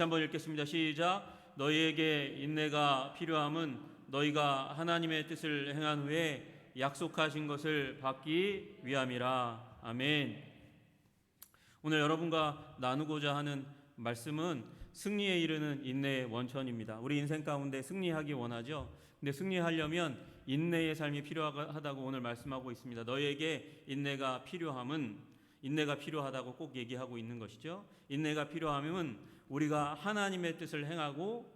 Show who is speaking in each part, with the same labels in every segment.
Speaker 1: 한번 읽겠습니다. 시작. 너희에게 인내가 필요함은 너희가 하나님의 뜻을 행한 후에 약속하신 것을 받기 위함이라. 아멘. 오늘 여러분과 나누고자 하는 말씀은 승리에 이르는 인내의 원천입니다. 우리 인생 가운데 승리하기 원하죠. 근데 승리하려면 인내의 삶이 필요하다고 오늘 말씀하고 있습니다. 너희에게 인내가 필요하다고 꼭 얘기하고 있는 것이죠. 인내가 필요하면 우리가 하나님의 뜻을 행하고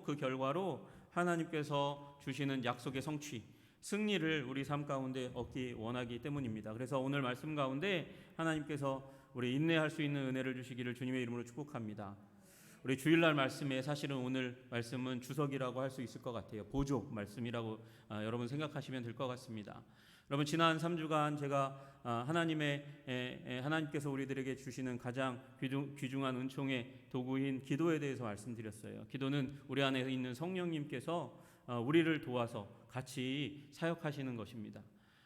Speaker 1: 그 결과로 하나님께서 주시는 약속의 성취, 승리를 우리 삶 가운데 얻기 원하기 때문입니다. 그래서 오늘 말씀 가운데 하나님께서 우리 인내할 수 있는 은혜를 주시기를 주님의 이름으로 축복합니다. 우리 주일날 말씀에 사실은 오늘 말씀은 주석이라고 할 수 있을 것 같아요. 보조 말씀이라고 여러분 생각하시면 될 것 같습니다. 여러분 지난 3주간 제가 하나님께서 우리들에게 주시는 가장 귀중한 은총의 도구인 기도에 대해서 말씀드렸어요. 기도는 우리 안에 있는 성령님께서 우리를 도와서 같이 사역하시는 것입니다.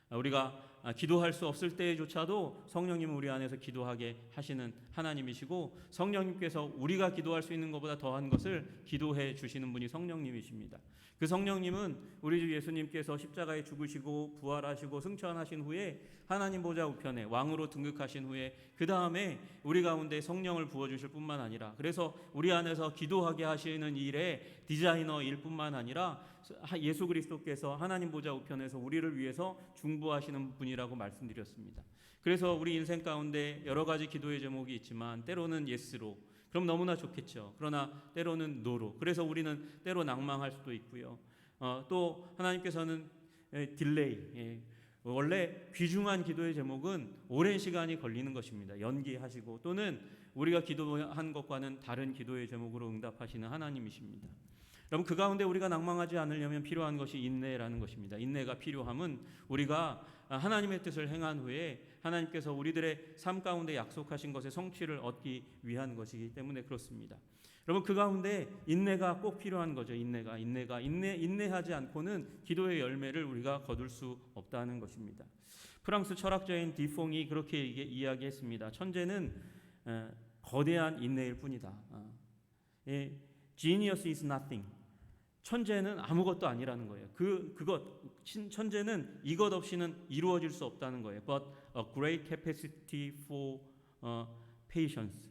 Speaker 1: 우리가 기도할 수 없을 때조차도 성령님은 우리 안에서 기도하게 하시는 하나님이시고, 성령님께서 우리가 기도할 수 있는 것보다 더한 것을 기도해 주시는 분이 성령님이십니다. 그 성령님은 우리 주 예수님께서 십자가에 죽으시고 부활하시고 승천하신 후에 하나님 보좌 우편에 왕으로 등극하신 후에 그 다음에 우리 가운데 성령을 부어주실 뿐만 아니라, 그래서 우리 안에서 기도하게 하시는 일의 디자이너일 뿐만 아니라 예수 그리스도께서 하나님 보좌 우편에서 우리를 위해서 중보하시는 분이라고 말씀드렸습니다. 그래서 우리 인생 가운데 여러 가지 기도의 제목이 있지만 때로는 예스로, 그럼 너무나 좋겠죠. 그러나 때로는 노로, 그래서 우리는 때로 낭망할 수도 있고요. 또 하나님께서는 딜레이, 원래 귀중한 기도의 제목은 오랜 시간이 걸리는 것입니다. 연기하시고 또는 우리가 기도한 것과는 다른 기도의 제목으로 응답하시는 하나님이십니다. 여러분, 그 가운데 우리가 낭망하지 않으려면 필요한 것이 인내라는 것입니다. 인내가 필요함은 우리가 하나님의 뜻을 행한 후에 하나님께서 우리들의 삶 가운데 약속하신 것의 성취를 얻기 위한 것이기 때문에 그렇습니다. 여러분, 그 가운데 인내가 꼭 필요한 거죠. 인내하지 않고는 기도의 열매를 우리가 거둘 수 없다는 것입니다. 프랑스 철학자인 디퐁이 그렇게 이야기했습니다. 천재는 거대한 인내일 뿐이다. Genius is nothing. 천재는 아무것도 아니라는 거예요. 천재는 이것 없이는 이루어질 수 없다는 거예요. But a great capacity for patience.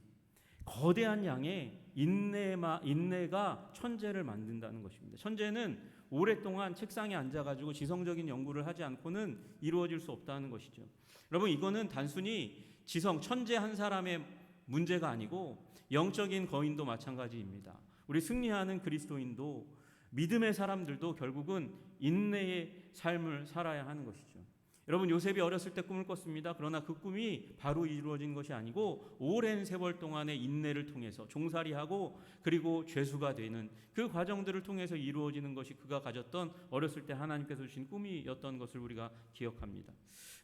Speaker 1: 거대한 양의 인내가 천재를 만든다는 것입니다. 천재는 오랫동안 책상에 앉아가지고 지성적인 연구를 하지 않고는 이루어질 수 없다는 것이죠. 여러분, 이거는 단순히 천재 한 사람의 문제가 아니고 영적인 거인도 마찬가지입니다. 우리 승리하는 그리스도인도, 믿음의 사람들도 결국은 인내의 삶을 살아야 하는 것이죠. 여러분, 요셉이 어렸을 때 꿈을 꿨습니다. 그러나 그 꿈이 바로 이루어진 것이 아니고 오랜 세월 동안의 인내를 통해서 종살이하고 그리고 죄수가 되는 그 과정들을 통해서 이루어지는 것이 그가 가졌던 어렸을 때 하나님께서 주신 꿈이었던 것을 우리가 기억합니다.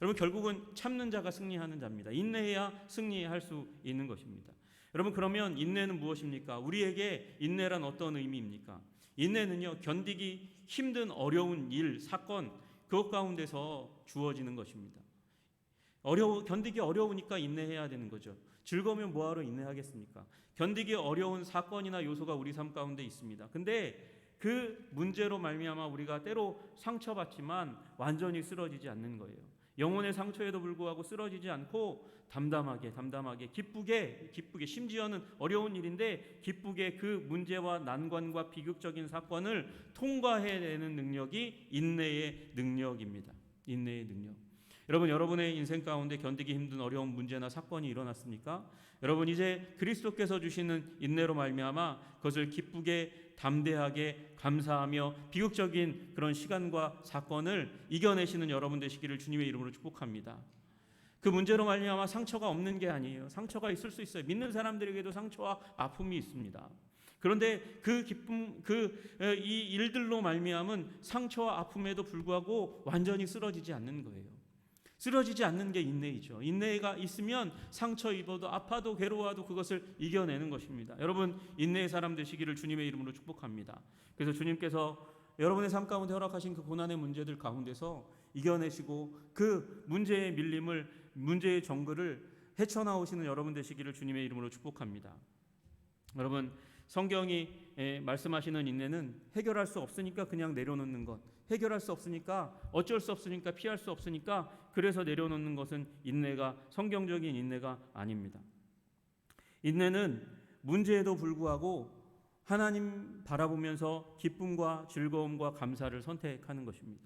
Speaker 1: 여러분, 결국은 참는 자가 승리하는 자입니다. 인내해야 승리할 수 있는 것입니다. 여러분, 그러면 인내는 무엇입니까? 우리에게 인내란 어떤 의미입니까? 인내는요, 견디기 힘든 어려운 일, 사건, 그것 가운데서 주어지는 것입니다. 견디기 어려우니까 인내해야 되는 거죠. 즐거우면 뭐하러 인내하겠습니까? 견디기 어려운 사건이나 요소가 우리 삶 가운데 있습니다. 근데 그 문제로 말미암아 우리가 때로 상처받지만 완전히 쓰러지지 않는 거예요. 영혼의 상처에도 불구하고 쓰러지지 않고 담담하게 기쁘게, 심지어는 어려운 일인데 기쁘게 그 문제와 난관과 비극적인 사건을 통과해내는 능력이 인내의 능력입니다. 인내의 능력. 여러분, 여러분의 인생 가운데 견디기 힘든 어려운 문제나 사건이 일어났습니까? 여러분, 이제 그리스도께서 주시는 인내로 말미암아 그것을 기쁘게, 담대하게, 감사하며 비극적인 그런 시간과 사건을 이겨내시는 여러분 되시기를 주님의 이름으로 축복합니다. 그 문제로 말미암아 상처가 없는 게 아니에요. 상처가 있을 수 있어요. 믿는 사람들에게도 상처와 아픔이 있습니다. 그런데 그 기쁨, 이 일들로 말미암은 상처와 아픔에도 불구하고 완전히 쓰러지지 않는 거예요. 쓰러지지 않는 게 인내이죠. 인내가 있으면 상처 입어도 아파도 괴로워도 그것을 이겨내는 것입니다. 여러분, 인내의 사람 되시기를 주님의 이름으로 축복합니다. 그래서 주님께서 여러분의 삶 가운데 허락하신 그 고난의 문제들 가운데서 이겨내시고 그 문제의 밀림을, 문제의 정글을 헤쳐나오시는 여러분 되시기를 주님의 이름으로 축복합니다. 여러분, 성경이 말씀하시는 인내는 해결할 수 없으니까 그냥 내려놓는 것, 해결할 수 없으니까 어쩔 수 없으니까 피할 수 없으니까 그래서 내려놓는 것은 인내가, 성경적인 인내가 아닙니다. 인내는 문제에도 불구하고 하나님 바라보면서 기쁨과 즐거움과 감사를 선택하는 것입니다.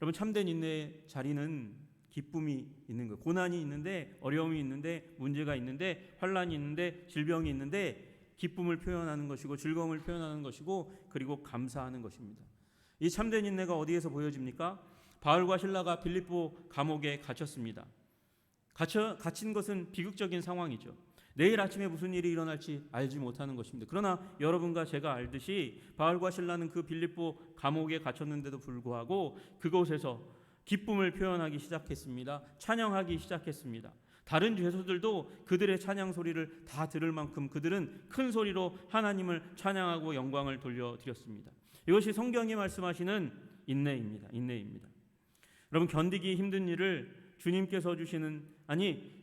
Speaker 1: 여러분, 참된 인내의 자리는 기쁨이 있는 거예요. 고난이 있는데, 어려움이 있는데, 문제가 있는데, 환난이 있는데, 질병이 있는데 기쁨을 표현하는 것이고 즐거움을 표현하는 것이고 그리고 감사하는 것입니다. 이 참된 인내가 어디에서 보여집니까? 바울과 실라가 빌립보 감옥에 갇혔습니다. 갇힌 것은 비극적인 상황이죠. 내일 아침에 무슨 일이 일어날지 알지 못하는 것입니다. 그러나 여러분과 제가 알듯이 바울과 실라는 그 빌립보 감옥에 갇혔는데도 불구하고 그곳에서 기쁨을 표현하기 시작했습니다. 찬양하기 시작했습니다. 다른 죄수들도 그들의 찬양 소리를 다 들을 만큼 그들은 큰 소리로 하나님을 찬양하고 영광을 돌려드렸습니다. 이것이 성경이 말씀하시는 인내입니다. 인내입니다. 여러분, 견디기 힘든 일을 주님께서 주시는,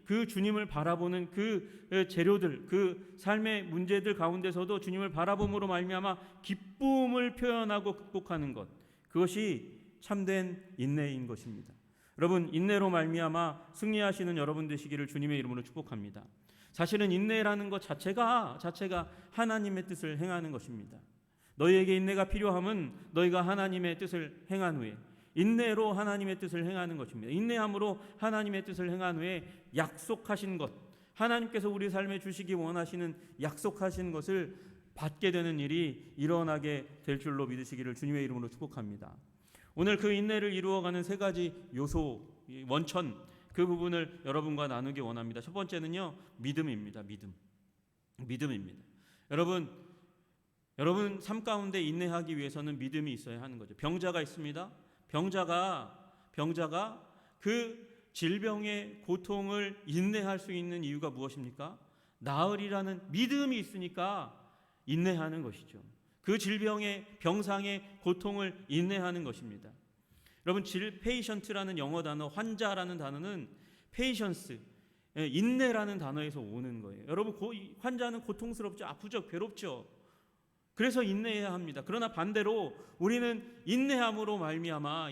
Speaker 1: 그 주님을 바라보는 그 재료들, 그 삶의 문제들 가운데서도 주님을 바라봄으로 말미암아 기쁨을 표현하고 극복하는 것, 그것이 참된 인내인 것입니다. 여러분, 인내로 말미암아 승리하시는 여러분 되시기를 주님의 이름으로 축복합니다. 사실은 인내라는 것 자체가 하나님의 뜻을 행하는 것입니다. 너희에게 인내가 필요함은 너희가 하나님의 뜻을 행한 후에, 인내로 하나님의 뜻을 행하는 것입니다. 인내함으로 하나님의 뜻을 행한 후에 약속하신 것, 하나님께서 우리 삶에 주시기 원하시는 약속하신 것을 받게 되는 일이 일어나게 될 줄로 믿으시기를 주님의 이름으로 축복합니다. 오늘 그 인내를 이루어가는 세 가지 요소, 원천, 그 부분을 여러분과 나누기 원합니다. 첫 번째는요, 믿음입니다. 믿음입니다. 여러분 삶 가운데 인내하기 위해서는 믿음이 있어야 하는 거죠. 병자가 있습니다. 병자가 그 질병의 고통을 인내할 수 있는 이유가 무엇입니까? 나으리라는 믿음이 있으니까 인내하는 것이죠. 그 질병의, 병상의 고통을 인내하는 것입니다. 여러분, 페이션트라는 영어 단어, 환자라는 단어는 페이션스, 인내라는 단어에서 오는 거예요. 여러분, 환자는 고통스럽죠, 아프죠, 괴롭죠. 그래서 인내해야 합니다. 그러나 반대로 우리는 인내함으로 말미암아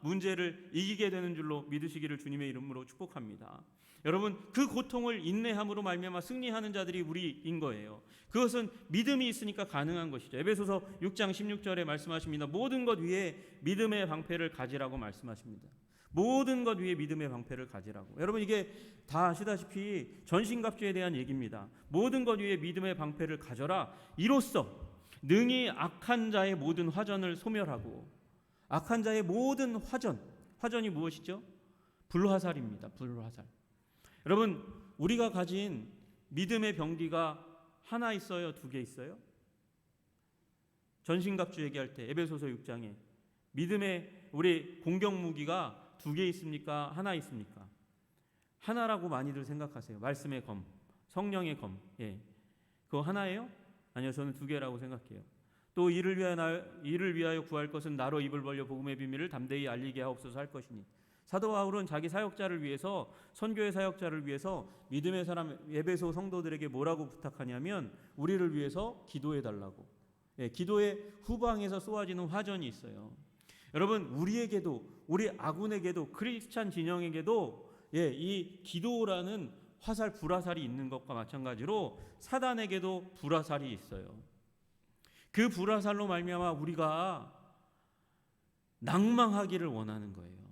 Speaker 1: 문제를 이기게 되는 줄로 믿으시기를 주님의 이름으로 축복합니다. 여러분, 그 고통을 인내함으로 말미암아 승리하는 자들이 우리인 거예요. 그것은 믿음이 있으니까 가능한 것이죠. 에베소서 6장 16절에 말씀하십니다. 모든 것 위에 믿음의 방패를 가지라고 말씀하십니다. 모든 것 위에 믿음의 방패를 가지라고. 여러분, 이게 다 아시다시피 전신갑주에 대한 얘기입니다. 모든 것 위에 믿음의 방패를 가져라. 이로써 능히 악한 자의 모든 화전을 소멸하고. 악한 자의 모든 화전이 무엇이죠? 불화살입니다. 불화살. 여러분, 우리가 가진 믿음의 병기가 하나 있어요? 두 개 있어요? 전신갑주 얘기할 때 에베소서 6장에 믿음의 우리 공격 무기가 두 개 있습니까? 하나 있습니까? 하나라고 많이들 생각하세요. 말씀의 검, 성령의 검. 그거 하나예요? 아니요, 저는 두 개라고 생각해요. 또 이를 위하여 구할 것은 나로 입을 벌려 복음의 비밀을 담대히 알리게 하옵소서 할 것이니. 사도 바울은 자기 사역자를 위해서, 선교의 사역자를 위해서 믿음의 사람 에베소 성도들에게 뭐라고 부탁하냐면 우리를 위해서 기도해 달라고. 기도의 후방에서 쏘아지는 화전이 있어요. 여러분, 우리에게도, 우리 아군에게도, 크리스찬 진영에게도 이 기도라는 불화살이 있는 것과 마찬가지로 사단에게도 불화살이 있어요. 그 불화살로 말미암아 우리가 낭망하기를 원하는 거예요.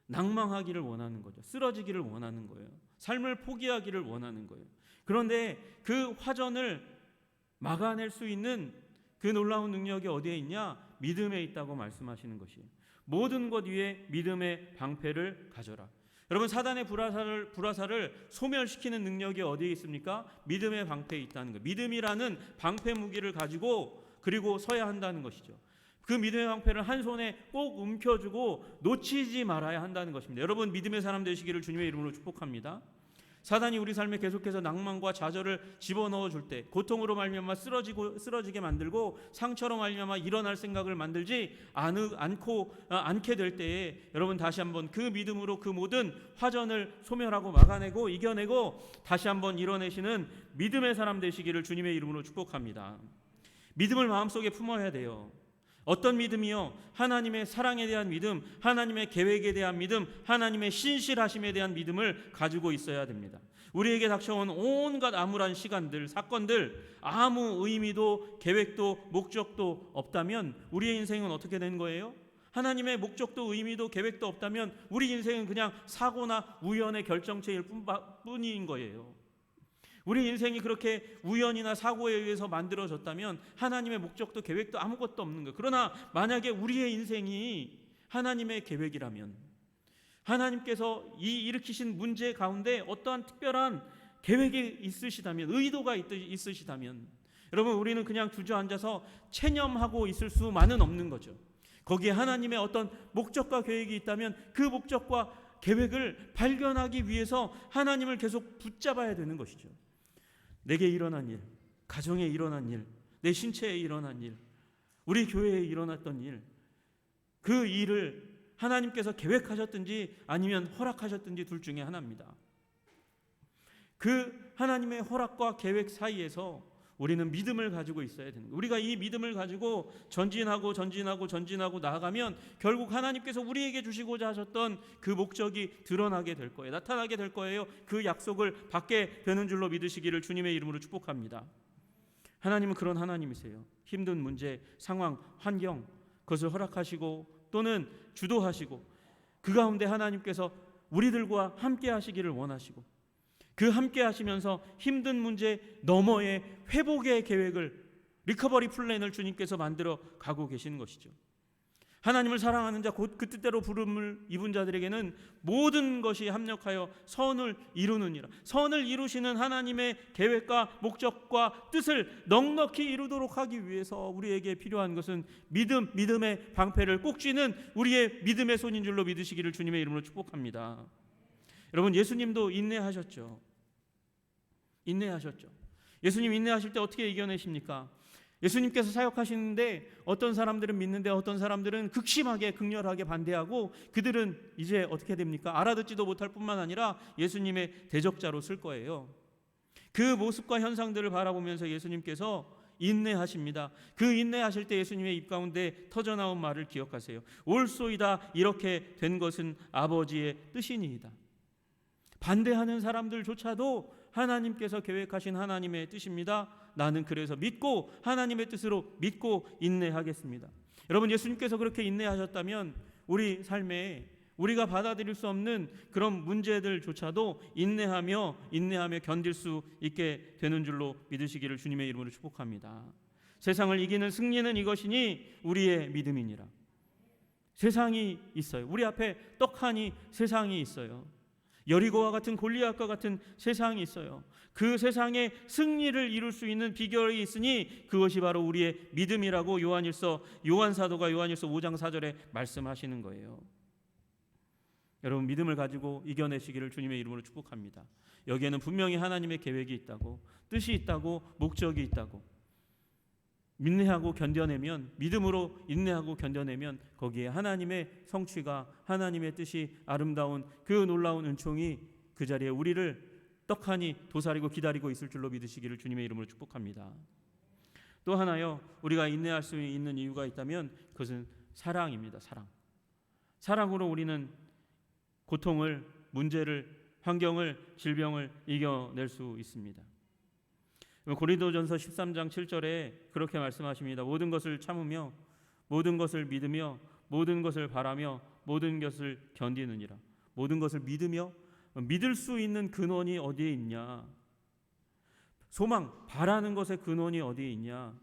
Speaker 1: 낭망하기를 원하는 거죠. 쓰러지기를 원하는 거예요. 삶을 포기하기를 원하는 거예요. 그런데 그 화전을 막아낼 수 있는 그 놀라운 능력이 어디에 있냐? 믿음에 있다고 말씀하시는 것이에요. 모든 것 위에 믿음의 방패를 가져라. 여러분, 사단의 불화살을 소멸시키는 능력이 어디에 있습니까? 믿음의 방패에 있다는 거예요. 믿음이라는 방패 무기를 가지고 그리고 서야 한다는 것이죠. 그 믿음의 방패를 한 손에 꼭 움켜쥐고 놓치지 말아야 한다는 것입니다. 여러분, 믿음의 사람 되시기를 주님의 이름으로 축복합니다. 사단이 우리 삶에 계속해서 낭만과 좌절을 집어넣어 줄 때, 고통으로 말미암아 쓰러지게 만들고 상처로 말미암아 일어날 생각을 만들지 않게 될 때에 여러분 다시 한번 그 믿음으로 그 모든 화전을 소멸하고 막아내고 이겨내고 다시 한번 일어내시는 믿음의 사람 되시기를 주님의 이름으로 축복합니다. 믿음을 마음속에 품어야 돼요. 어떤 믿음이요? 하나님의 사랑에 대한 믿음, 하나님의 계획에 대한 믿음, 하나님의 신실하심에 대한 믿음을 가지고 있어야 됩니다. 우리에게 닥쳐온 온갖 암울한 시간들, 사건들, 아무 의미도 계획도 목적도 없다면 우리의 인생은 어떻게 된 거예요? 하나님의 목적도 의미도 계획도 없다면 우리 인생은 그냥 사고나 우연의 결정체일 뿐인 거예요. 우리 인생이 그렇게 우연이나 사고에 의해서 만들어졌다면 하나님의 목적도 계획도 아무것도 없는 거예요. 그러나 만약에 우리의 인생이 하나님의 계획이라면, 하나님께서 일으키신 문제 가운데 어떠한 특별한 계획이 있으시다면, 의도가 있으시다면 여러분 우리는 그냥 주저앉아서 체념하고 있을 수만은 없는 거죠. 거기에 하나님의 어떤 목적과 계획이 있다면 그 목적과 계획을 발견하기 위해서 하나님을 계속 붙잡아야 되는 것이죠. 내게 일어난 일, 가정에 일어난 일, 내 신체에 일어난 일, 우리 교회에 일어났던 일, 그 일을 하나님께서 계획하셨든지 아니면 허락하셨든지 둘 중에 하나입니다. 그 하나님의 허락과 계획 사이에서 우리는 믿음을 가지고 있어야 되는 거예요. 우리가 이 믿음을 가지고 전진하고 나아가면 결국 하나님께서 우리에게 주시고자 하셨던 그 목적이 드러나게 될 거예요. 나타나게 될 거예요. 그 약속을 받게 되는 줄로 믿으시기를 주님의 이름으로 축복합니다. 하나님은 그런 하나님이세요. 힘든 문제, 상황, 환경, 그것을 허락하시고 또는 주도하시고 그 가운데 하나님께서 우리들과 함께 하시기를 원하시고 그 함께 하시면서 힘든 문제 너머의 회복의 계획을, 리커버리 플랜을 주님께서 만들어 가고 계시는 것이죠. 하나님을 사랑하는 자, 곧 그 뜻대로 부름을 입은 자들에게는 모든 것이 합력하여 선을 이루느니라. 선을 이루시는 하나님의 계획과 목적과 뜻을 넉넉히 이루도록 하기 위해서 우리에게 필요한 것은 믿음의 방패를 꼭 쥐는 우리의 믿음의 손인 줄로 믿으시기를 주님의 이름으로 축복합니다. 여러분 예수님도 인내하셨죠. 예수님 인내하실 때 어떻게 이겨내십니까? 예수님께서 사역하시는데 어떤 사람들은 믿는데 어떤 사람들은 극심하게 극렬하게 반대하고 그들은 이제 어떻게 됩니까? 알아듣지도 못할 뿐만 아니라 예수님의 대적자로 쓸 거예요. 그 모습과 현상들을 바라보면서 예수님께서 인내하십니다. 그 인내하실 때 예수님의 입 가운데 터져나온 말을 기억하세요. 옳소이다, 이렇게 된 것은 아버지의 뜻이니이다. 반대하는 사람들조차도 하나님께서 계획하신 하나님의 뜻입니다. 나는 그래서 믿고 하나님의 뜻으로 믿고 인내하겠습니다. 여러분 예수님께서 그렇게 인내하셨다면 우리 삶에 우리가 받아들일 수 없는 그런 문제들조차도 인내하며 견딜 수 있게 되는 줄로 믿으시기를 주님의 이름으로 축복합니다. 세상을 이기는 승리는 이것이니 우리의 믿음이니라. 세상이 있어요. 우리 앞에 떡하니 세상이 있어요. 여리고와 같은 골리앗과 같은 세상이 있어요. 그 세상에 승리를 이룰 수 있는 비결이 있으니 그것이 바로 우리의 믿음이라고 요한사도가 요한일서 5장 4절에 말씀하시는 거예요. 여러분 믿음을 가지고 이겨내시기를 주님의 이름으로 축복합니다. 여기에는 분명히 하나님의 계획이 있다고, 뜻이 있다고, 목적이 있다고. 믿음으로 인내하고 견뎌내면 거기에 하나님의 성취가, 하나님의 뜻이, 아름다운 그 놀라운 은총이 그 자리에 우리를 떡하니 도사리고 기다리고 있을 줄로 믿으시기를 주님의 이름으로 축복합니다. 또 하나요, 우리가 인내할 수 있는 이유가 있다면 그것은 사랑입니다. 사랑으로 우리는 고통을, 문제를, 환경을, 질병을 이겨낼 수 있습니다. 고린도전서 13장 7절에 그렇게 말씀하십니다. 모든 것을 참으며 모든 것을 믿으며 모든 것을 바라며 모든 것을 견디느니라. 모든 것을 믿으며, 믿을 수 있는 근원이 어디에 있냐? 소망, 바라는 것의 근원이 어디에 있냐?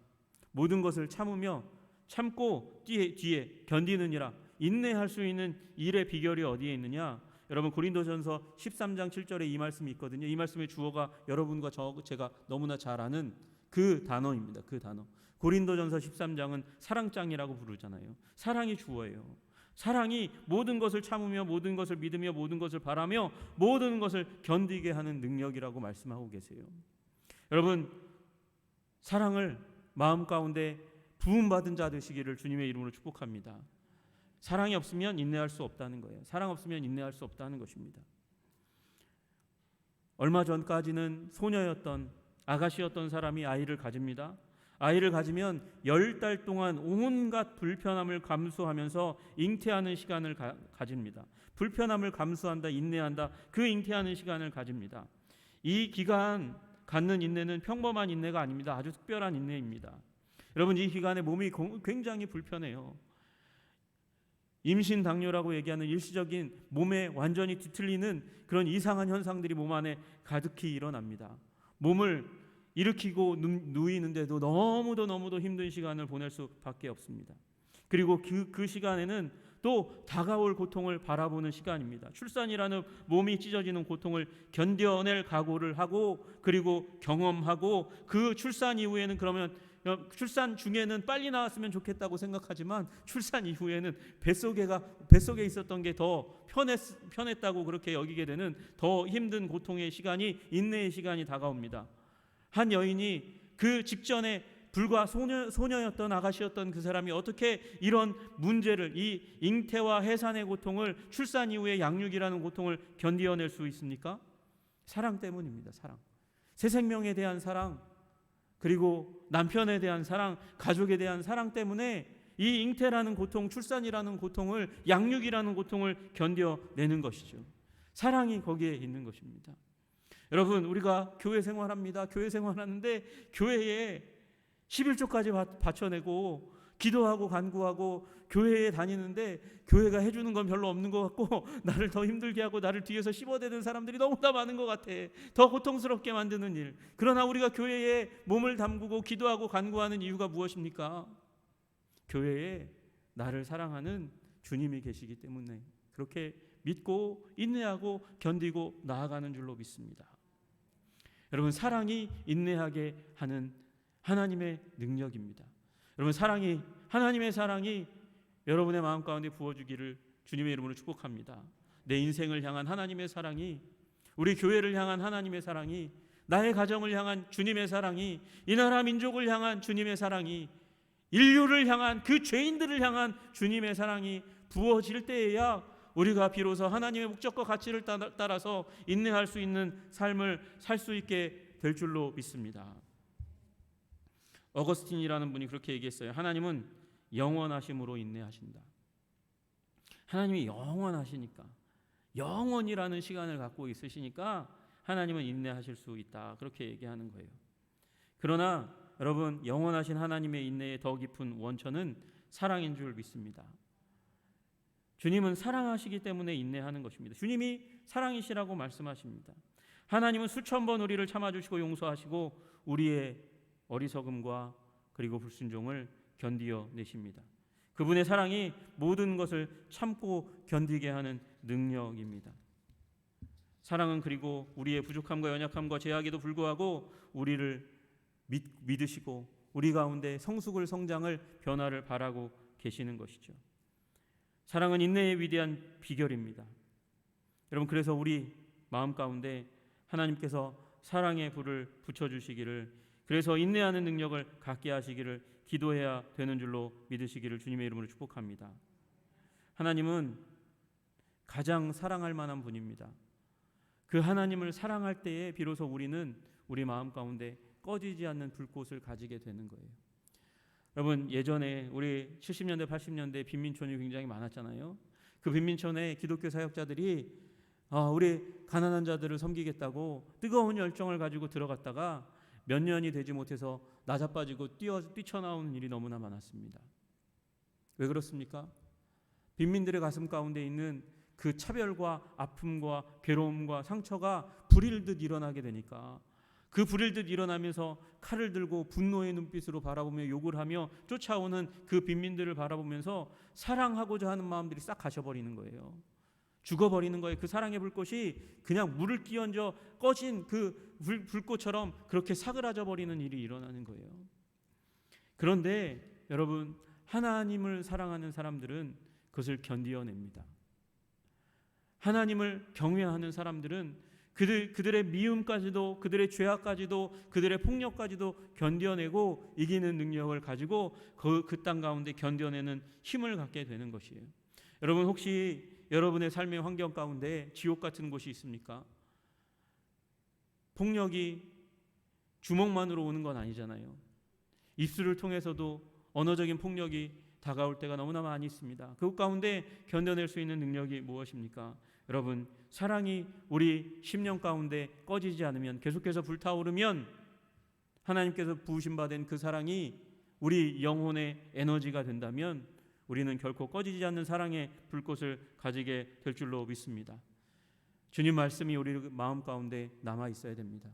Speaker 1: 모든 것을 참으며 참고 뒤에 견디느니라. 인내할 수 있는 일의 비결이 어디에 있느냐? 여러분 고린도전서 13장 7절에 이 말씀이 있거든요. 이 말씀의 주어가 여러분과 제가 너무나 잘 아는 그 단어입니다. 그 단어. 고린도전서 13장은 사랑장이라고 부르잖아요. 사랑이 주어예요. 사랑이 모든 것을 참으며 모든 것을 믿으며 모든 것을 바라며 모든 것을 견디게 하는 능력이라고 말씀하고 계세요. 여러분, 사랑을 마음 가운데 부음받은 자 되시기를 주님의 이름으로 축복합니다. 사랑이 없으면 인내할 수 없다는 거예요. 사랑 없으면 인내할 수 없다는 것입니다. 얼마 전까지는 소녀였던 아가씨였던 사람이 아이를 가집니다. 아이를 가지면 10달 동안 온갖 불편함을 감수하면서 잉태하는 시간을 가집니다. 불편함을 감수한다, 인내한다, 그 잉태하는 시간을 가집니다. 이 기간 갖는 인내는 평범한 인내가 아닙니다. 아주 특별한 인내입니다. 여러분, 이 기간에 몸이 굉장히 불편해요. 임신 당뇨라고 얘기하는 일시적인 몸에 완전히 뒤틀리는 그런 이상한 현상들이 몸 안에 가득히 일어납니다. 몸을 일으키고 누이는데도 너무도 힘든 시간을 보낼 수밖에 없습니다. 그리고 그 시간에는 또 다가올 고통을 바라보는 시간입니다. 출산이라는 몸이 찢어지는 고통을 견뎌낼 각오를 하고 그리고 경험하고 그 출산 이후에는 그러면 출산 중에는 빨리 나왔으면 좋겠다고 생각하지만 출산 이후에는 뱃속에 있었던 게 더 편했다고 그렇게 여기게 되는 더 힘든 고통의 시간이 인내의 시간이 다가옵니다. 한 여인이 그 직전에 불과 소녀였던 아가씨였던 그 사람이 어떻게 이런 문제를, 이 잉태와 해산의 고통을, 출산 이후의 양육이라는 고통을 견디어낼 수 있습니까? 사랑 때문입니다. 사랑. 새 생명에 대한 사랑, 그리고 남편에 대한 사랑, 가족에 대한 사랑 때문에 이 잉태라는 고통, 출산이라는 고통을, 양육이라는 고통을 견뎌내는 것이죠. 사랑이 거기에 있는 것입니다. 여러분, 우리가 교회 생활합니다. 교회 생활하는데 교회에 11조까지 바쳐내고 기도하고 간구하고 교회에 다니는데 교회가 해주는 건 별로 없는 것 같고 나를 더 힘들게 하고 나를 뒤에서 씹어대는 사람들이 너무나 많은 것 같아. 더 고통스럽게 만드는 일. 그러나 우리가 교회에 몸을 담그고 기도하고 간구하는 이유가 무엇입니까? 교회에 나를 사랑하는 주님이 계시기 때문에 그렇게 믿고 인내하고 견디고 나아가는 줄로 믿습니다. 여러분, 사랑이 인내하게 하는 하나님의 능력입니다. 여러분, 하나님의 사랑이 여러분의 마음 가운데 부어주기를 주님의 이름으로 축복합니다. 내 인생을 향한 하나님의 사랑이, 우리 교회를 향한 하나님의 사랑이, 나의 가정을 향한 주님의 사랑이, 이 나라 민족을 향한 주님의 사랑이, 인류를 향한, 그 죄인들을 향한 주님의 사랑이 부어질 때에야 우리가 비로소 하나님의 목적과 가치를 따라서 인내할 수 있는 삶을 살 수 있게 될 줄로 믿습니다. 어거스틴이라는 분이 그렇게 얘기했어요. 하나님은 영원하심으로 인내하신다. 하나님이 영원하시니까, 영원이라는 시간을 갖고 있으시니까 하나님은 인내하실 수 있다. 그렇게 얘기하는 거예요. 그러나 여러분, 영원하신 하나님의 인내의 더 깊은 원천은 사랑인 줄 믿습니다. 주님은 사랑하시기 때문에 인내하는 것입니다. 주님이 사랑이시라고 말씀하십니다. 하나님은 수천 번 우리를 참아주시고 용서하시고 우리의 어리석음과 그리고 불순종을 견디어 내십니다. 그분의 사랑이 모든 것을 참고 견디게 하는 능력입니다. 사랑은 그리고 우리의 부족함과 연약함과 죄악에도 불구하고 우리를 믿으시고 우리 가운데 성숙을, 성장을, 변화를 바라고 계시는 것이죠. 사랑은 인내의 위대한 비결입니다. 여러분, 그래서 우리 마음 가운데 하나님께서 사랑의 불을 붙여주시기를, 그래서 인내하는 능력을 갖게 하시기를 기도해야 되는 줄로 믿으시기를 주님의 이름으로 축복합니다. 하나님은 가장 사랑할 만한 분입니다. 그 하나님을 사랑할 때에 비로소 우리는 우리 마음 가운데 꺼지지 않는 불꽃을 가지게 되는 거예요. 여러분, 예전에 우리 70년대 80년대 빈민촌이 굉장히 많았잖아요. 그 빈민촌에 기독교 사역자들이 우리 가난한 자들을 섬기겠다고 뜨거운 열정을 가지고 들어갔다가 몇 년이 되지 못해서 나자빠지고 뛰쳐나오는 일이 너무나 많았습니다. 왜 그렇습니까? 빈민들의 가슴 가운데 있는 그 차별과 아픔과 괴로움과 상처가 불일듯 일어나게 되니까, 그 불일듯 일어나면서 칼을 들고 분노의 눈빛으로 바라보며 욕을 하며 쫓아오는 그 빈민들을 바라보면서 사랑하고자 하는 마음들이 싹 가셔버리는 거예요. 죽어버리는 거예요. 그 사랑의 불꽃이 그냥 물을 끼얹어 꺼진 그 불꽃처럼 그렇게 사그라져 버리는 일이 일어나는 거예요. 그런데 여러분, 하나님을 사랑하는 사람들은 그것을 견디어냅니다. 하나님을 경외하는 사람들은 그들의 미움까지도, 그들의 죄악까지도, 그들의 폭력까지도 견뎌내고 이기는 능력을 가지고 그 땅 가운데 견뎌내는 힘을 갖게 되는 것이에요. 여러분, 혹시 여러분의 삶의 환경 가운데 지옥 같은 곳이 있습니까? 폭력이 주먹만으로 오는 건 아니잖아요. 입술을 통해서도 언어적인 폭력이 다가올 때가 너무나 많이 있습니다. 그 가운데 견뎌낼 수 있는 능력이 무엇입니까? 여러분, 사랑이 우리 심령 가운데 꺼지지 않으면, 계속해서 불타오르면, 하나님께서 부으심 받은 그 사랑이 우리 영혼의 에너지가 된다면 우리는 결코 꺼지지 않는 사랑의 불꽃을 가지게 될 줄로 믿습니다. 주님 말씀이 우리 마음 가운데 남아 있어야 됩니다.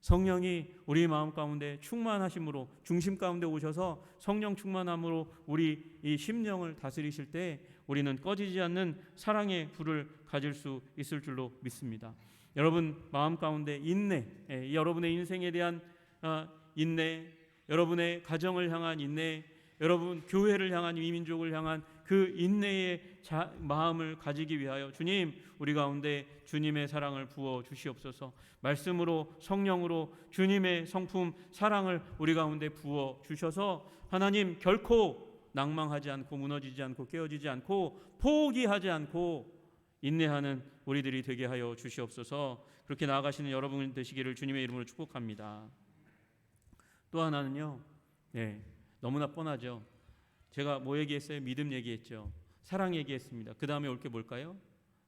Speaker 1: 성령이 우리 마음 가운데 충만하심으로, 중심 가운데 오셔서 성령 충만함으로 우리 이 심령을 다스리실 때 우리는 꺼지지 않는 사랑의 불을 가질 수 있을 줄로 믿습니다. 여러분 마음 가운데 인내, 여러분의 인생에 대한 인내, 여러분의 가정을 향한 인내, 여러분 교회를 향한, 이민족을 향한 그 인내의 마음을 가지기 위하여 주님, 우리 가운데 주님의 사랑을 부어 주시옵소서. 말씀으로, 성령으로 주님의 성품 사랑을 우리 가운데 부어 주셔서 하나님 결코 낭망하지 않고 무너지지 않고 깨어지지 않고 포기하지 않고 인내하는 우리들이 되게 하여 주시옵소서. 그렇게 나아가시는 여러분 되시기를 주님의 이름으로 축복합니다. 또 하나는요, 너무나 뻔하죠. 제가 뭐 얘기했어요? 믿음 얘기했죠. 사랑 얘기했습니다. 그 다음에 올 게 뭘까요?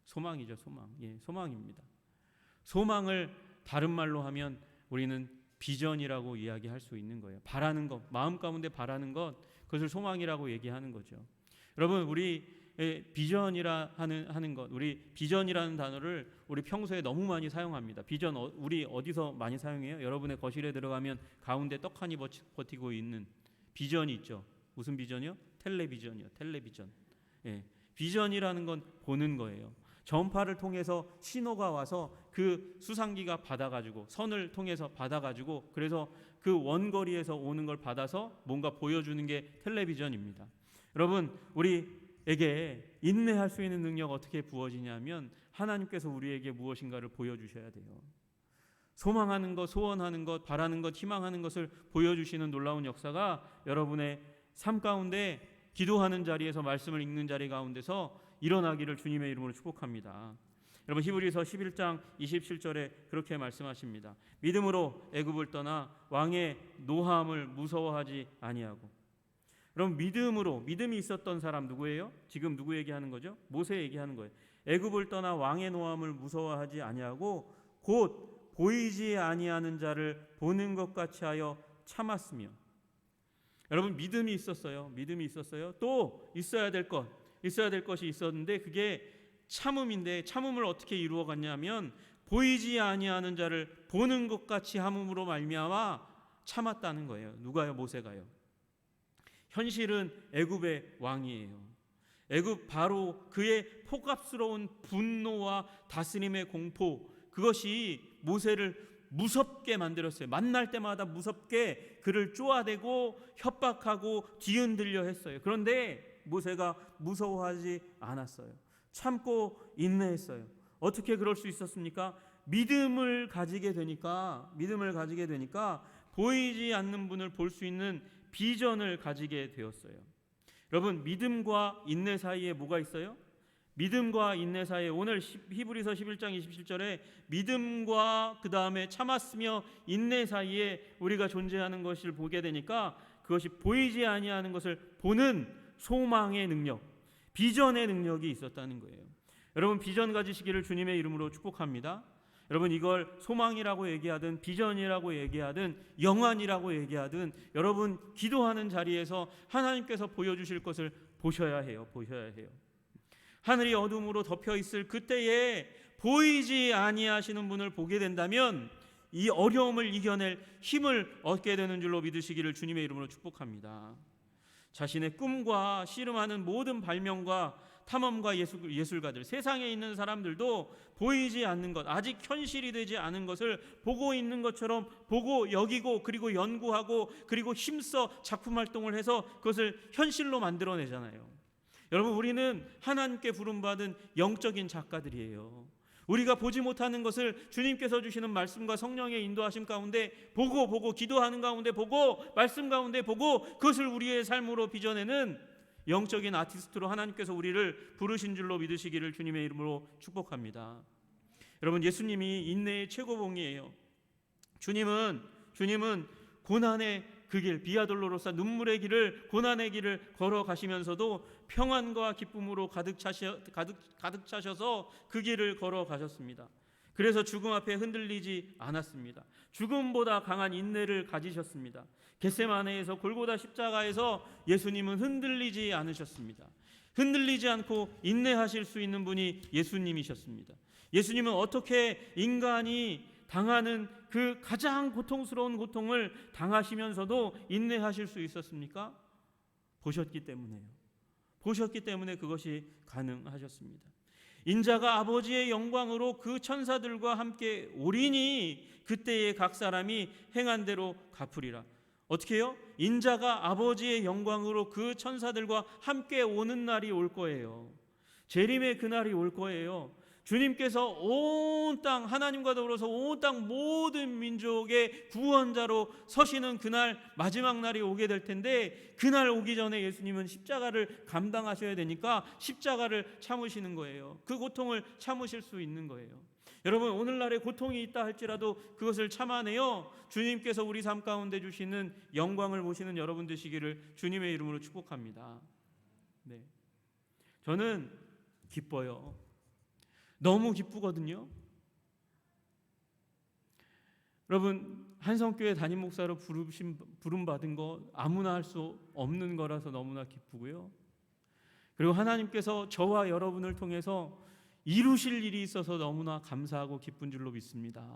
Speaker 1: 소망이죠. 소망. 소망입니다. 소망을 다른 말로 하면 우리는 비전이라고 이야기할 수 있는 거예요. 바라는 것, 마음 가운데 바라는 것, 그것을 소망이라고 얘기하는 거죠. 여러분, 우리 비전이라 하는 것, 우리 비전이라는 단어를 우리 평소에 너무 많이 사용합니다. 비전 우리 어디서 많이 사용해요? 여러분의 거실에 들어가면 가운데 떡하니 버티고 있는 비전이 있죠. 무슨 비전이요? 텔레비전이요. 텔레비전. 비전이라는 건 보는 거예요. 전파를 통해서 신호가 와서 그 수상기가 받아가지고, 선을 통해서 받아가지고, 그래서 그 원거리에서 오는 걸 받아서 뭔가 보여주는 게 텔레비전입니다. 여러분, 우리에게 인내할 수 있는 능력 어떻게 부어지냐면 하나님께서 우리에게 무엇인가를 보여주셔야 돼요. 소망하는 것, 소원하는 것, 바라는 것, 희망하는 것을 보여주시는 놀라운 역사가 여러분의 삶 가운데, 기도하는 자리에서, 말씀을 읽는 자리 가운데서 일어나기를 주님의 이름으로 축복합니다. 여러분, 히브리서 11장 27절에 그렇게 말씀하십니다. 믿음으로 애굽을 떠나 왕의 노함을 무서워하지 아니하고. 여러분, 믿음이 있었던 사람 누구예요? 지금 누구 얘기하는 거죠? 모세 얘기하는 거예요. 애굽을 떠나 왕의 노함을 무서워하지 아니하고 곧 보이지 아니하는 자를 보는 것 같이 하여 참았으며. 여러분, 믿음이 있었어요. 또 있어야 될 것이 있었는데 그게 참음인데, 참음을 어떻게 이루어갔냐면 보이지 아니하는 자를 보는 것 같이 함으로 말미암아 참았다는 거예요. 누가요? 모세가요. 현실은 애굽의 왕이에요. 애굽 바로 그의 폭압스러운 분노와 다스림의 공포, 그것이 모세를 무섭게 만들었어요. 만날 때마다 무섭게 그를 쪼아대고 협박하고 뒤흔들려 했어요. 그런데 모세가 무서워하지 않았어요. 참고 인내했어요. 어떻게 그럴 수 있었습니까? 믿음을 가지게 되니까 보이지 않는 분을 볼 수 있는 비전을 가지게 되었어요. 여러분, 믿음과 인내 사이에 뭐가 있어요? 믿음과 인내 사이에, 오늘 히브리서 11장 27절에 믿음과 그 다음에 참았으며 인내 사이에 우리가 존재하는 것을 보게 되니까 그것이 보이지 아니하는 것을 보는 소망의 능력, 비전의 능력이 있었다는 거예요. 여러분, 비전 가지시기를 주님의 이름으로 축복합니다. 여러분, 이걸 소망이라고 얘기하든 비전이라고 얘기하든 영안이라고 얘기하든 여러분 기도하는 자리에서 하나님께서 보여주실 것을 보셔야 해요. 하늘이 어둠으로 덮여 있을 그때에 보이지 아니하시는 분을 보게 된다면 이 어려움을 이겨낼 힘을 얻게 되는 줄로 믿으시기를 주님의 이름으로 축복합니다. 자신의 꿈과 씨름하는 모든 발명과 탐험가 예술가들, 세상에 있는 사람들도 보이지 않는 것, 아직 현실이 되지 않은 것을 보고 있는 것처럼 보고 여기고, 그리고 연구하고, 그리고 힘써 작품 활동을 해서 그것을 현실로 만들어내잖아요. 여러분, 우리는 하나님께 부름받은 영적인 작가들이에요. 우리가 보지 못하는 것을 주님께서 주시는 말씀과 성령의 인도하심 가운데 보고 기도하는 가운데 보고 말씀 가운데 보고 그것을 우리의 삶으로 빚어내는 영적인 아티스트로 하나님께서 우리를 부르신 줄로 믿으시기를 주님의 이름으로 축복합니다. 여러분, 예수님이 인내의 최고봉이에요. 주님은 고난의 그 길, 비아돌로로사 눈물의 길을, 고난의 길을 걸어가시면서도 평안과 기쁨으로 가득 차셔서 그 길을 걸어가셨습니다. 그래서 죽음 앞에 흔들리지 않았습니다. 죽음보다 강한 인내를 가지셨습니다. 겟세마네에서, 골고다 십자가에서 예수님은 흔들리지 않으셨습니다. 흔들리지 않고 인내하실 수 있는 분이 예수님이셨습니다. 예수님은 어떻게 인간이 당하는 그 가장 고통스러운 고통을 당하시면서도 인내하실 수 있었습니까? 보셨기 때문에요. 보셨기 때문에 그것이 가능하셨습니다. 인자가 아버지의 영광으로 그 천사들과 함께 오리니 그때에 각 사람이 행한 대로 갚으리라. 어떻게 해요? 인자가 아버지의 영광으로 그 천사들과 함께 오는 날이 올 거예요. 재림의 그날이 올 거예요. 주님께서 온 땅, 하나님과 더불어서 온 땅 모든 민족의 구원자로 서시는 그날, 마지막 날이 오게 될 텐데, 그날 오기 전에 예수님은 십자가를 감당하셔야 되니까 십자가를 참으시는 거예요. 그 고통을 참으실 수 있는 거예요. 여러분, 오늘날에 고통이 있다 할지라도 그것을 참아내요 주님께서 우리 삶 가운데 주시는 영광을 보시는 여러분 되시기를 주님의 이름으로 축복합니다. 네, 저는 기뻐요. 너무 기쁘거든요. 여러분, 한성교회 담임 목사로 부름받은 거 아무나 할 수 없는 거라서 너무나 기쁘고요. 그리고 하나님께서 저와 여러분을 통해서 이루실 일이 있어서 너무나 감사하고 기쁜 줄로 믿습니다.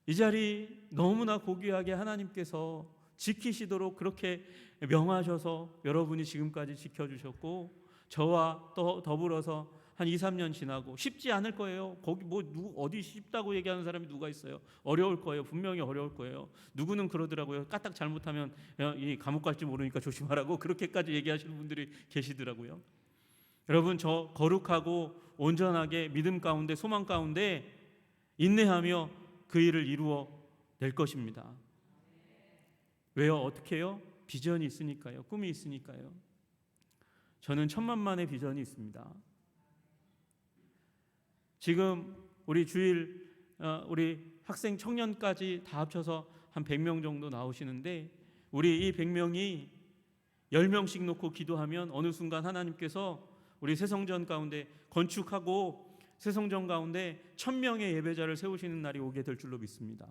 Speaker 1: 이 자리 너무나 고귀하게 하나님께서 지키시도록 그렇게 명하셔서 여러분이 지금까지 지켜주셨고, 저와 또 더불어서 한 2, 3년 지나고 쉽지 않을 거예요. 거기 어디 쉽다고 얘기하는 사람이 누가 있어요? 어려울 거예요. 분명히 어려울 거예요. 누구는 그러더라고요. 까딱 잘못하면 이 감옥 갈지 모르니까 조심하라고 그렇게까지 얘기하시는 분들이 계시더라고요. 여러분, 저 거룩하고 온전하게 믿음 가운데 소망 가운데 인내하며 그 일을 이루어 낼 것입니다. 왜요? 어떻게 해요? 비전이 있으니까요. 꿈이 있으니까요. 저는 천만만의 비전이 있습니다. 지금 우리 주일 우리 학생 청년까지 다 합쳐서 한 100명 정도 나오시는데, 우리 이 100명이 10명씩 놓고 기도하면 어느 순간 하나님께서 우리 새성전 가운데 건축하고 새성전 가운데 1000명의 예배자를 세우시는 날이 오게 될 줄로 믿습니다.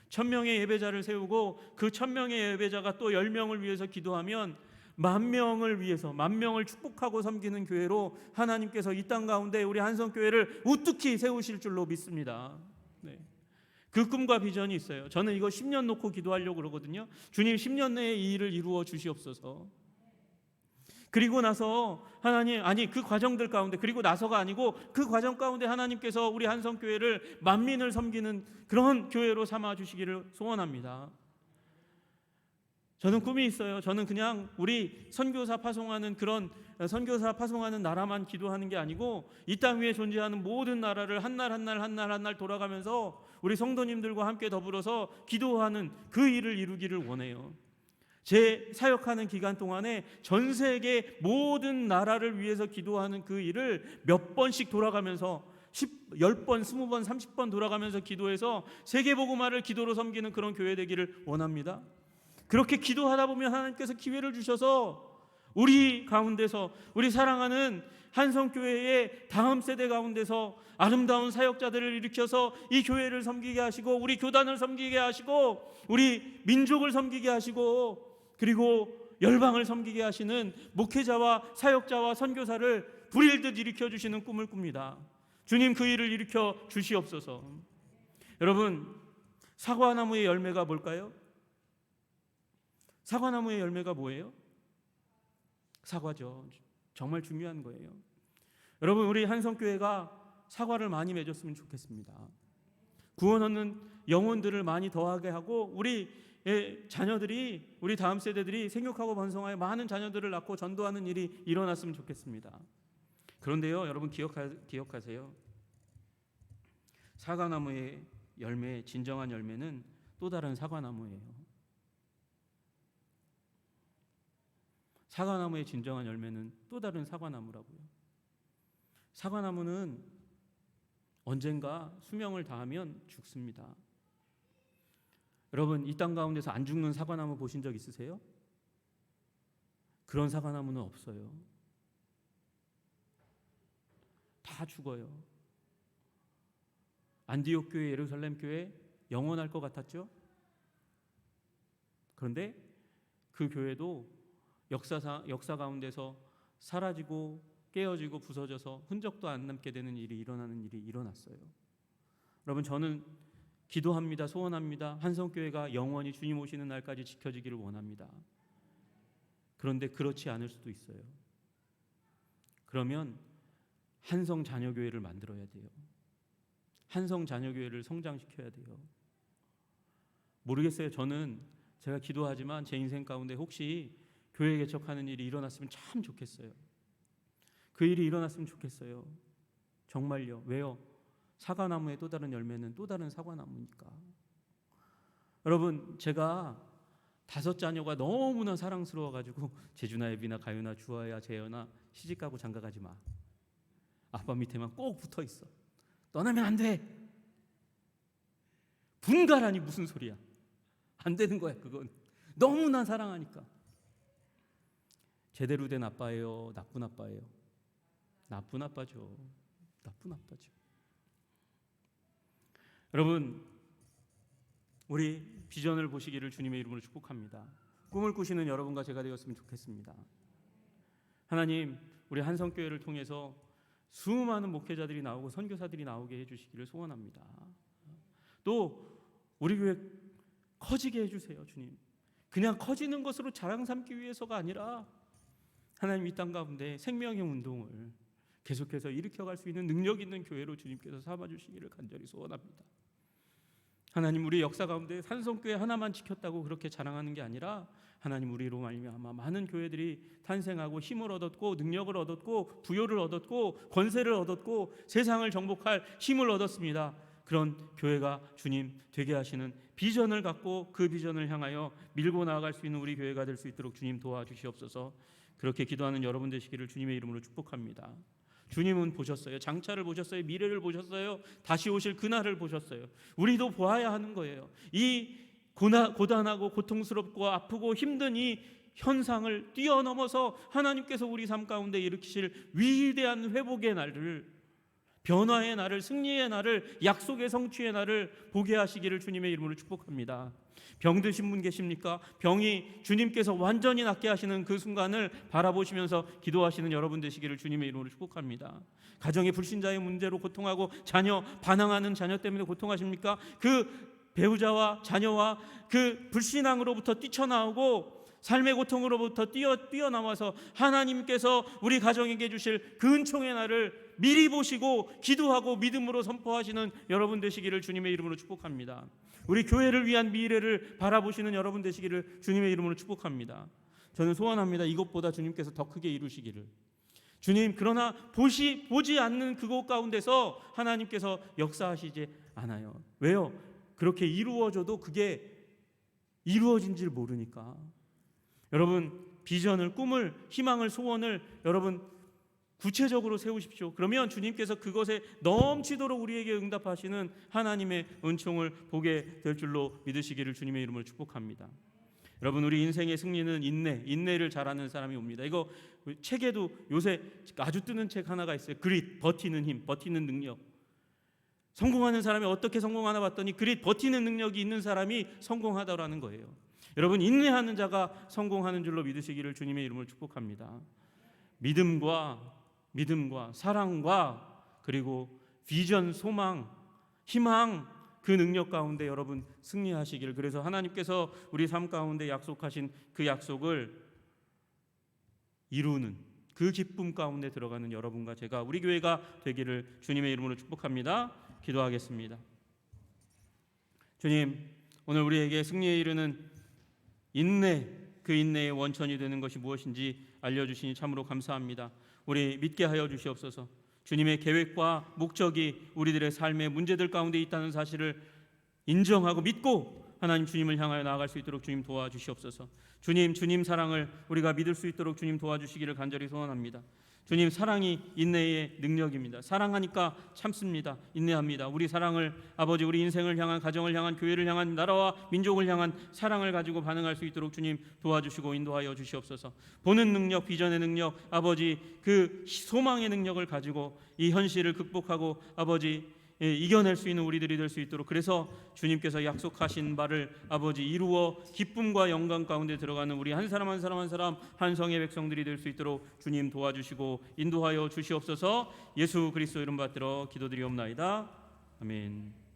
Speaker 1: 1000명의 예배자를 세우고 그 1000명의 예배자가 또 10명을 위해서 기도하면 10,000명을 위해서 10,000명을 축복하고 섬기는 교회로 하나님께서 이 땅 가운데 우리 한성교회를 우뚝히 세우실 줄로 믿습니다. 네. 그 꿈과 비전이 있어요. 저는 이거 10년 놓고 기도하려고 그러거든요. 주님, 10년 내에 이 일을 이루어 주시옵소서. 그리고 나서 하나님, 그 과정들 가운데, 그리고 나서가 아니고 그 과정 가운데 하나님께서 우리 한성교회를 만민을 섬기는 그런 교회로 삼아 주시기를 소원합니다. 저는 꿈이 있어요. 저는 그냥 우리 선교사 파송하는 그런 선교사 파송하는 나라만 기도하는 게 아니고, 이 땅 위에 존재하는 모든 나라를 한 날 한 날 돌아가면서 우리 성도님들과 함께 더불어서 기도하는 그 일을 이루기를 원해요. 제 사역하는 기간 동안에 전 세계 모든 나라를 위해서 기도하는 그 일을 몇 번씩 돌아가면서 10번, 20번, 30번 돌아가면서 기도해서 세계복음화를 기도로 섬기는 그런 교회 되기를 원합니다. 그렇게 기도하다 보면 하나님께서 기회를 주셔서 우리 가운데서, 우리 사랑하는 한성교회의 다음 세대 가운데서 아름다운 사역자들을 일으켜서 이 교회를 섬기게 하시고, 우리 교단을 섬기게 하시고, 우리 민족을 섬기게 하시고, 그리고 열방을 섬기게 하시는 목회자와 사역자와 선교사를 불일듯 일으켜 주시는 꿈을 꿉니다. 주님, 그 일을 일으켜 주시옵소서. 여러분, 사과나무의 열매가 뭘까요? 사과나무의 열매가 뭐예요? 사과죠. 정말 중요한 거예요. 여러분, 우리 한성교회가 사과를 많이 맺었으면 좋겠습니다. 구원 얻는 영혼들을 많이 더하게 하고, 우리 자녀들이, 우리 다음 세대들이 생육하고 번성하여 많은 자녀들을 낳고 전도하는 일이 일어났으면 좋겠습니다. 그런데요, 여러분 기억하세요. 사과나무의 열매, 진정한 열매는 또 다른 사과나무예요. 사과나무의 진정한 열매는 또 다른 사과나무라고요. 사과나무는 언젠가 수명을 다하면 죽습니다. 여러분, 이 땅 가운데서 안 죽는 사과나무 보신 적 있으세요? 그런 사과나무는 없어요. 다 죽어요. 안디옥 교회, 예루살렘 교회 영원할 것 같았죠? 그런데 그 교회도 역사 가운데서 사라지고 깨어지고 부서져서 흔적도 안 남게 되는 일이 일어났어요. 여러분, 저는 기도합니다. 소원합니다. 한성교회가 영원히 주님 오시는 날까지 지켜지기를 원합니다. 그런데 그렇지 않을 수도 있어요. 그러면 한성 자녀교회를 만들어야 돼요. 한성 자녀교회를 성장시켜야 돼요. 모르겠어요. 저는 제가 기도하지만 제 인생 가운데 혹시 교회 개척하는 일이 일어났으면 참 좋겠어요. 그 일이 일어났으면 좋겠어요. 정말요. 왜요? 사과나무의 또 다른 열매는 또 다른 사과나무니까. 여러분, 제가 5 자녀가 너무나 사랑스러워가지고 재준아, 예빈아, 가윤아, 주아야, 재현아 시집가고 장가가지 마. 아빠 밑에만 꼭 붙어있어. 떠나면 안 돼. 분가라니 무슨 소리야. 안 되는 거야. 그건 너무나 사랑하니까. 제대로 된 아빠예요? 나쁜 아빠예요? 나쁜 아빠죠. 나쁜 아빠죠. 여러분, 우리 비전을 보시기를 주님의 이름으로 축복합니다. 꿈을 꾸시는 여러분과 제가 되었으면 좋겠습니다. 하나님, 우리 한성교회를 통해서 수많은 목회자들이 나오고 선교사들이 나오게 해주시기를 소원합니다. 또 우리 교회 커지게 해주세요. 주님, 그냥 커지는 것으로 자랑 삼기 위해서가 아니라 하나님, 이 땅 가운데 생명의 운동을 계속해서 일으켜갈 수 있는 능력 있는 교회로 주님께서 삼아주시기를 간절히 소원합니다. 하나님, 우리 역사 가운데 산성교회 하나만 지켰다고 그렇게 자랑하는 게 아니라 하나님, 우리로 말미암아 많은 교회들이 탄생하고 힘을 얻었고 능력을 얻었고 부요를 얻었고 권세를 얻었고 세상을 정복할 힘을 얻었습니다. 그런 교회가 주님 되게 하시는 비전을 갖고 그 비전을 향하여 밀고 나아갈 수 있는 우리 교회가 될 수 있도록 주님 도와주시옵소서. 그렇게 기도하는 여러분 되시기를 주님의 이름으로 축복합니다. 주님은 보셨어요. 장차를 보셨어요. 미래를 보셨어요. 다시 오실 그날을 보셨어요. 우리도 보아야 하는 거예요. 이 고단하고 고통스럽고 아프고 힘든 이 현상을 뛰어넘어서 하나님께서 우리 삶 가운데 일으키실 위대한 회복의 날을, 변화의 날을, 승리의 날을, 약속의 성취의 날을 보게 하시기를 주님의 이름으로 축복합니다. 병드신 분 계십니까? 병이 주님께서 완전히 낫게 하시는 그 순간을 바라보시면서 기도하시는 여러분 되시기를 주님의 이름으로 축복합니다. 가정의 불신자의 문제로 고통하고 자녀 반항하는 자녀 때문에 고통하십니까? 그 배우자와 자녀와 그 불신앙으로부터 뛰쳐나오고 삶의 고통으로부터 뛰어나와서 하나님께서 우리 가정에게 주실 그 은총의 날을 미리 보시고 기도하고 믿음으로 선포하시는 여러분 되시기를 주님의 이름으로 축복합니다. 우리 교회를 위한 미래를 바라보시는 여러분 되시기를 주님의 이름으로 축복합니다. 저는 소원합니다. 이것보다 주님께서 더 크게 이루시기를. 주님, 그러나 보지 않는 그곳 가운데서 하나님께서 역사하시지 않아요. 왜요? 그렇게 이루어져도 그게 이루어진 줄 모르니까. 여러분, 비전을, 꿈을, 희망을, 소원을 여러분 구체적으로 세우십시오. 그러면 주님께서 그것에 넘치도록 우리에게 응답하시는 하나님의 은총을 보게 될 줄로 믿으시기를 주님의 이름으로 축복합니다. 여러분, 우리 인생의 승리는 인내를 잘하는 사람이 옵니다. 이거 책에도 요새 아주 뜨는 책 하나가 있어요. 그릿, 버티는 힘, 버티는 능력. 성공하는 사람이 어떻게 성공하나 봤더니 그릿, 버티는 능력이 있는 사람이 성공하다라는 거예요. 여러분, 인내하는 자가 성공하는 줄로 믿으시기를 주님의 이름으로 축복합니다. 믿음과 사랑과 그리고 비전, 소망, 희망, 그 능력 가운데 여러분 승리하시기를. 그래서 하나님께서 우리 삶 가운데 약속하신 그 약속을 이루는 그 기쁨 가운데 들어가는 여러분과 제가, 우리 교회가 되기를 주님의 이름으로 축복합니다. 기도하겠습니다. 주님, 오늘 우리에게 승리에 이르는 인내, 그 인내의 원천이 되는 것이 무엇인지 알려주시니 참으로 감사합니다. 우리 믿게 하여 주시옵소서. 주님의 계획과 목적이 우리들의 삶의 문제들 가운데 있다는 사실을 인정하고 믿고 하나님 주님을 향하여 나아갈 수 있도록 주님 도와주시옵소서. 주님 사랑을 우리가 믿을 수 있도록 주님 도와주시기를 간절히 소원합니다. 주님, 사랑이 인내의 능력입니다. 사랑하니까 참습니다. 인내합니다. 우리 사랑을, 아버지, 우리 인생을 향한, 가정을 향한, 교회를 향한, 나라와 민족을 향한 사랑을 가지고 반응할 수 있도록 주님 도와주시고 인도하여 주시옵소서. 보는 능력, 비전의 능력, 아버지, 그 소망의 능력을 가지고 이 현실을 극복하고 아버지 이겨낼 수 있는 우리들이 될 수 있도록, 그래서 주님께서 약속하신 바를 아버지 이루어 기쁨과 영광 가운데 들어가는 우리 한 사람 한 사람 한 사람 한 성의 백성들이 될 수 있도록 주님 도와주시고 인도하여 주시옵소서. 예수 그리스도 이름 받들어 기도드리옵나이다. 아멘.